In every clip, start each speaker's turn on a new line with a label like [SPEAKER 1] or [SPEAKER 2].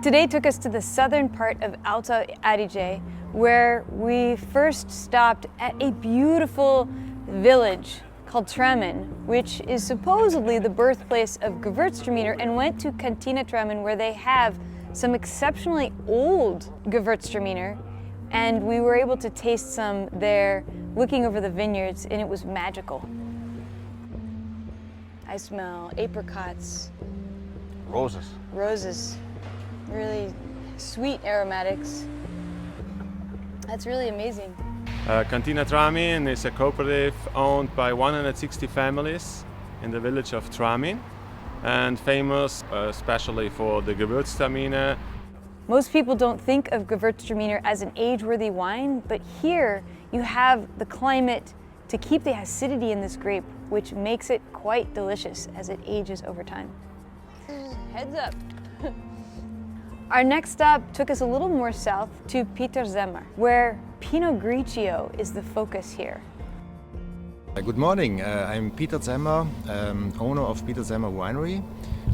[SPEAKER 1] Today took us to the southern part of Alto Adige, where we first stopped at a beautiful village called Tramin, which is supposedly the birthplace of Gewürztraminer, and went to Cantina Tramin, where they have some exceptionally old Gewürztraminer, and we were able to taste some there looking over the vineyards, and it was magical. I smell apricots. Roses. Really sweet aromatics. That's really amazing.
[SPEAKER 2] Cantina Tramin is a cooperative owned by 160 families in the village of Tramin, and famous especially for the Gewürztraminer.
[SPEAKER 1] Most people don't think of Gewürztraminer as an age-worthy wine, but here you have the climate to keep the acidity in this grape, which makes it quite delicious as it ages over time. Heads up. Our next stop took us a little more south to Zemmer, where Pinot Grigio is the focus here.
[SPEAKER 3] Good morning, I'm Peter Zemmer, owner of Zemmer Winery.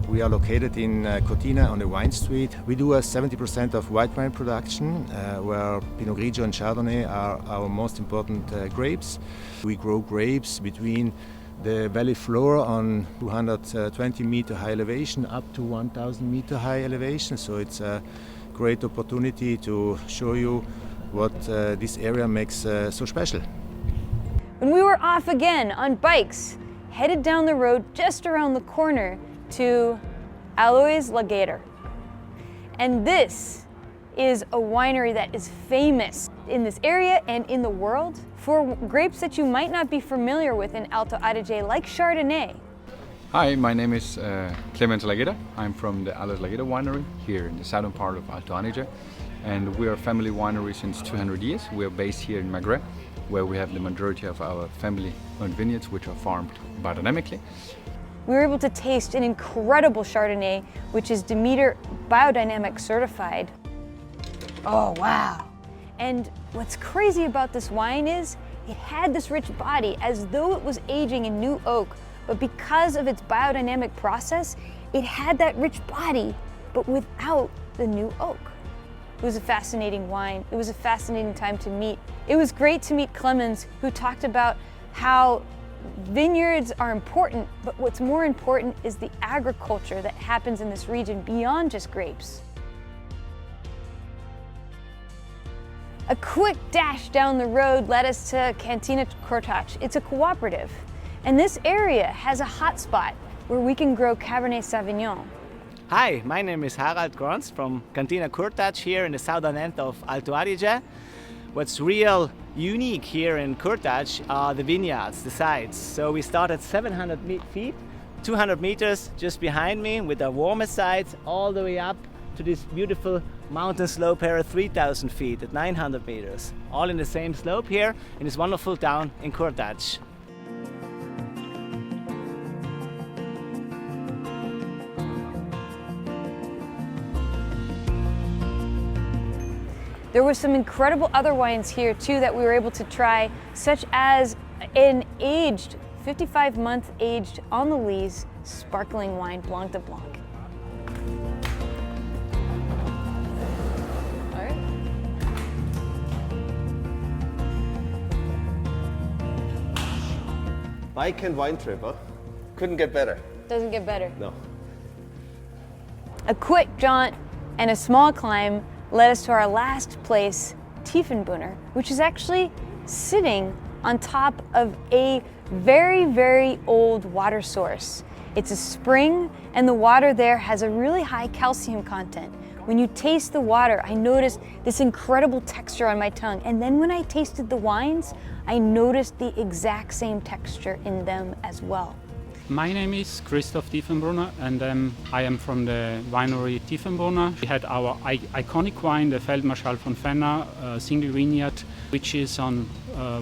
[SPEAKER 3] We are located in Cortina on the Wine Street. We do 70% of white wine production, where Pinot Grigio and Chardonnay are our most important grapes. We grow grapes between the valley floor on 220 meter high elevation up to 1000 meter high elevation. So it's a great opportunity to show you what this area makes so special.
[SPEAKER 1] When we were off again on bikes, headed down the road just around the corner to Alois Lageder. And this is a winery that is famous in this area and in the world for grapes that you might not be familiar with in Alto Adige, like Chardonnay.
[SPEAKER 4] Hi, my name is Nals Lageder. I'm from the Alois Lageder Winery here in the southern part of Alto Adige, and we are a family winery since 200 years. We are based here in Margreid, where we have the majority of our family-owned vineyards, which are farmed biodynamically.
[SPEAKER 1] We were able to taste an incredible Chardonnay, which is Demeter Biodynamic certified. Oh, wow. And what's crazy about this wine is it had this rich body as though it was aging in new oak, but because of its biodynamic process, it had that rich body, but without the new oak. It was a fascinating wine. It was a fascinating time to meet. It was great to meet Clemens, who talked about how vineyards are important, but what's more important is the agriculture that happens in this region beyond just grapes. A quick dash down the road led us to Cantina Kurtatsch. It's a cooperative, and this area has a hot spot where we can grow Cabernet Sauvignon.
[SPEAKER 5] Hi, my name is Harald Grons from Cantina Kurtatsch here in the southern end of Alto Adige. What's real unique here in Kurtatsch are the vineyards, the sites. So we start at 700 feet, 200 meters just behind me with the warmest sites, all the way up to this beautiful mountain slope here at 3,000 feet at 900 meters. All in the same slope here in this wonderful town in Kurtatsch.
[SPEAKER 1] There were some incredible other wines here too that we were able to try, such as an aged, 55-month aged on the lees sparkling wine, Blanc de Blanc. All right.
[SPEAKER 6] Bike and wine trip, huh? Couldn't get better.
[SPEAKER 1] Doesn't get better.
[SPEAKER 6] No.
[SPEAKER 1] A quick jaunt and a small climb led us to our last place, Tiefenbrunner, which is actually sitting on top of a very, very old water source. It's a spring, and the water there has a really high calcium content. When you taste the water, I noticed this incredible texture on my tongue, and then when I tasted the wines, I noticed the exact same texture in them as well.
[SPEAKER 7] My name is Christoph Tiefenbrunner, and I am from the winery Tiefenbrunner. We had our iconic wine, the Feldmarschall von Fenner, single-vineyard, which is on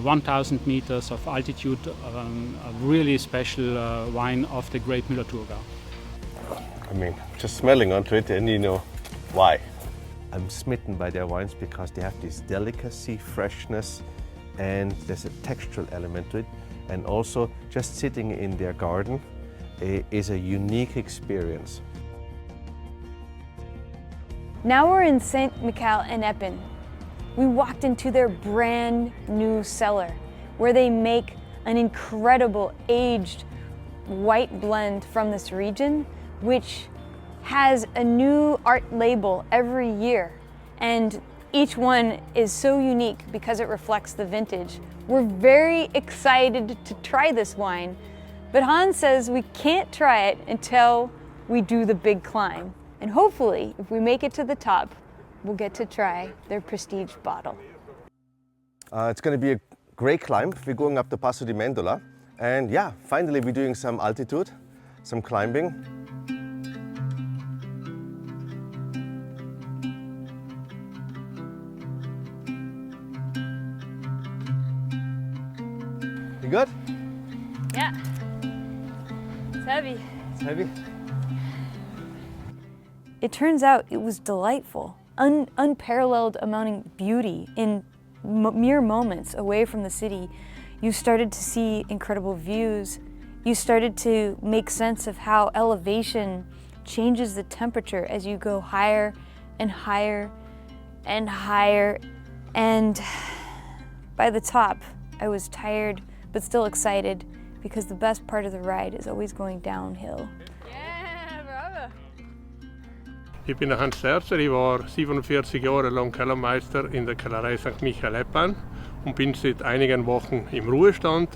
[SPEAKER 7] 1,000 meters of altitude, a really special wine of the great Müller-Thurgau.
[SPEAKER 6] I mean, just smelling onto it and you know why. I'm smitten by their wines because they have this delicacy, freshness, and there's a textural element to it. And also, just sitting in their garden is a unique experience.
[SPEAKER 1] Now we're in St. Michael-Eppan. We walked into their brand new cellar where they make an incredible aged white blend from this region, which has a new art label every year. And each one is so unique because it reflects the vintage. We're very excited to try this wine, but Hans says we can't try it until we do the big climb. And hopefully, if we make it to the top, we'll get to try their prestige bottle.
[SPEAKER 6] It's going to be a great climb. We're going up the Passo Mendola. And yeah, finally we're doing some altitude, some climbing. You good?
[SPEAKER 1] Yeah, it's heavy.
[SPEAKER 6] It's heavy.
[SPEAKER 1] It turns out it was delightful, unparalleled amount of beauty in mere moments away from the city. You started to see incredible views. You started to make sense of how elevation changes the temperature as you go higher and higher and higher. And by the top, I was tired but still excited because the best part of the ride is always going downhill.
[SPEAKER 8] Yeah, bravo!
[SPEAKER 9] Ich bin der Hans Sterzer, ich war 47 Jahre lang Kellermeister in der Kellerei St. Michael-Eppan und bin seit einigen Wochen im Ruhestand.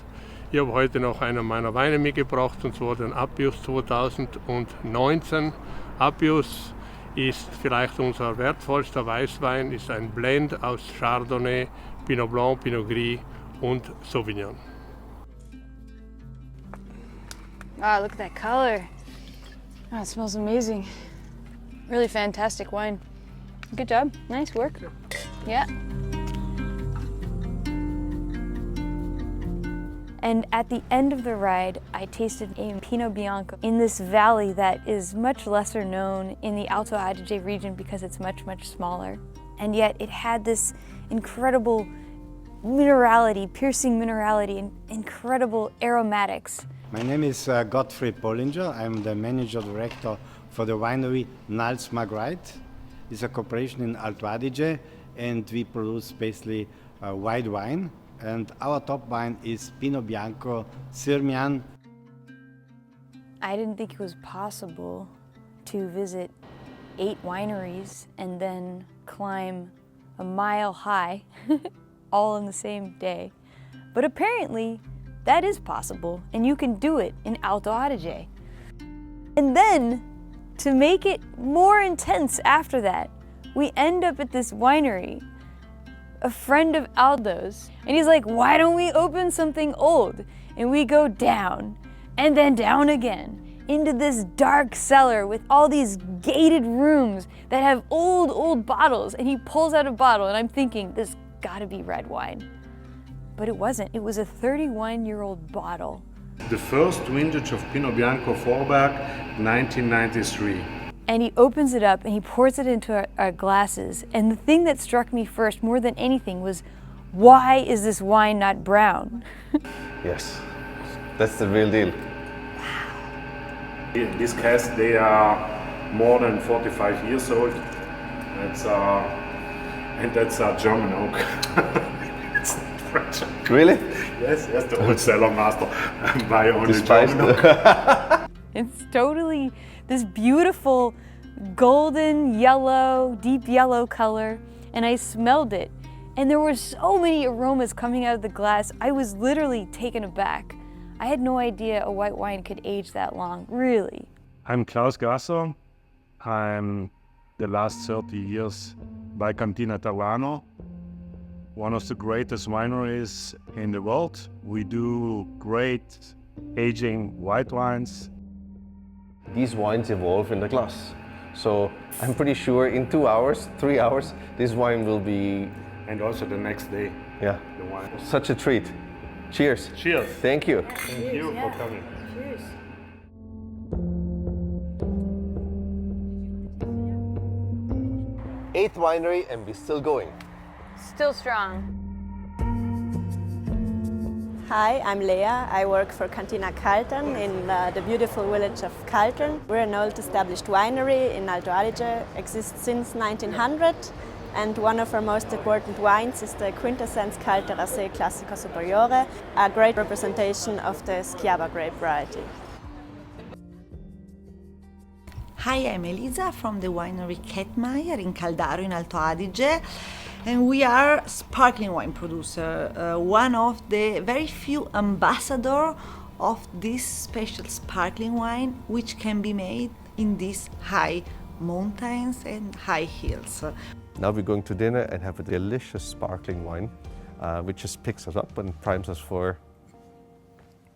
[SPEAKER 9] Ich habe heute noch einen meiner Weine mitgebracht, und zwar den Appius 2019. Appius ist vielleicht unser wertvollster Weißwein, ist ein Blend aus Chardonnay, Pinot Blanc, Pinot Grigio und Sauvignon.
[SPEAKER 1] Wow, look at that color. Oh, it smells amazing. Really fantastic wine. Good job, nice work. Yeah. And at the end of the ride, I tasted a Pinot Bianco in this valley that is much lesser known in the Alto Adige region because it's much, much smaller. And yet it had this incredible minerality, piercing minerality, and incredible aromatics.
[SPEAKER 10] My name is Gottfried Bollinger. I'm the manager director for the winery Nals Margreid. It's a corporation in Alto Adige, and we produce basically white wine. And our top wine is Pinot Bianco, Sirmian.
[SPEAKER 1] I didn't think it was possible to visit 8 wineries and then climb a mile high all in the same day. But apparently that is possible, and you can do it in Alto Adige. And then, to make it more intense after that, we end up at this winery, a friend of Aldo's, and he's like, why don't we open something old? And we go down, and then down again, into this dark cellar with all these gated rooms that have old bottles, and he pulls out a bottle, and I'm thinking, this gotta be red wine. But it wasn't, it was a 31-year-old bottle.
[SPEAKER 11] The first vintage of Pinot Bianco Vorberg, 1993.
[SPEAKER 1] And he opens it up and he pours it into our glasses. And the thing that struck me first, more than anything, was why is this wine not brown?
[SPEAKER 6] Yes, that's the real deal.
[SPEAKER 11] In this cask, they are more than 45 years old. And that's a German oak. It's not French.
[SPEAKER 6] Really?
[SPEAKER 11] Yes, the old cellar master buy only German oak.
[SPEAKER 1] It's totally this beautiful golden yellow, deep yellow color, and I smelled it. And there were so many aromas coming out of the glass, I was literally taken aback. I had no idea a white wine could age that long, really.
[SPEAKER 9] I'm Klaus Gasser. I'm the last 30 years by Cantina Terlano, one of the greatest wineries in the world. We do great aging white wines.
[SPEAKER 6] These wines evolve in the glass. So I'm pretty sure in 2 hours, 3 hours, this wine will be...
[SPEAKER 11] And also the next day,
[SPEAKER 6] yeah,
[SPEAKER 11] the wine.
[SPEAKER 6] Such a treat. Cheers.
[SPEAKER 11] Cheers.
[SPEAKER 6] Thank you.
[SPEAKER 11] Thank you for coming.
[SPEAKER 1] Cheers.
[SPEAKER 6] Eighth winery and we're still going.
[SPEAKER 1] Still strong.
[SPEAKER 12] Hi, I'm Lea. I work for Cantina Kaltern in the beautiful village of Kaltern. We're an old established winery in Alto Adige, exists since 1900, and one of our most important wines is the Quintessence Calte Rosé Classico Superiore, a great representation of the Schiava grape variety.
[SPEAKER 13] Hi, I'm Elisa from the winery Kettmeyer in Caldaro in Alto Adige. And we are sparkling wine producer, one of the very few ambassadors of this special sparkling wine, which can be made in these high mountains and high hills.
[SPEAKER 6] Now we're going to dinner and have a delicious sparkling wine, which just picks us up and primes us for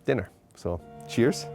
[SPEAKER 6] dinner. So cheers.